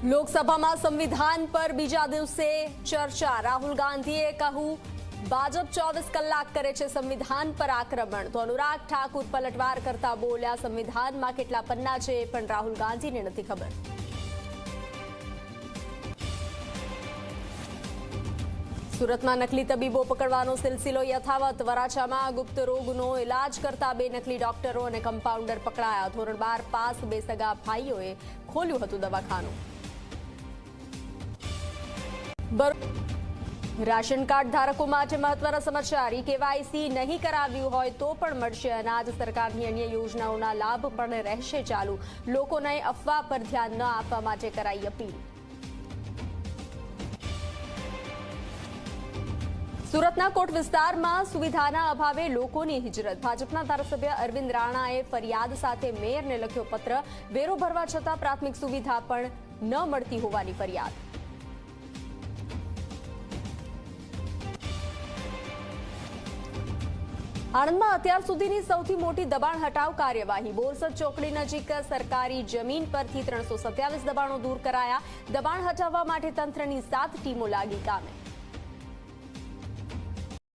લોકસભામાં સંવિધાન પર બીજા દિવસે ચર્ચા। રાહુલ ગાંધીએ કહ્યું, ભાજપ 24 કલાક કરે છે સંવિધાન પર આક્રમણ। તો અનુરાગ ઠાકુર પલટવાર કરતા બોલ્યા, સંવિધાનમાં કેટલા પન્ના છે એ પણ રાહુલ ગાંધીને નથી ખબર। સુરતમાં નકલી તબીબો પકડવાનો સિલસિલો યથાવત। વરાછામાં ગુપ્ત રોગનો ઇલાજ કરતા 2 નકલી ડોક્ટરો અને કમ્પાઉન્ડર પકડાયા। ધોરણ 12 પાસ 2 સગા ભાઈઓએ ખોલ્યું હતું દવાખાનું। રાશન કાર્ડ ધારકો માટે મહત્વના સમાચાર। કેવાયસી નહીં કરાવ્યું હોય તો પણ મળશે અનાજ। સરકારની અન્ય યોજનાઓના લાભ પણ રહેશે ચાલુ। લોકોને અફવા પર ધ્યાન ન આપવા માટે કરાઈ અપીલ। સુરતના કોટ વિસ્તારમાં સુવિધાના અભાવે લોકોની હિજરત। ભાજપના ધારાસભ્ય અરવિંદ રાણાએ ફરિયાદ સાથે મેયરને લખ્યો પત્ર। વેરો ભરવા છતાં પ્રાથમિક સુવિધા પણ ન મળતી હોવાની ફરિયાદ। આણંદમાં અત્યાર સુધીની સૌથી મોટી દબાણ હટાવ કાર્યવાહી। બોરસદ ચોકડી નજીક સરકારી જમીન પરથી 327 દબાણો દૂર કરાયા। દબાણ હટાવવા માટે તંત્રની 7 ટીમો લાગી કામે।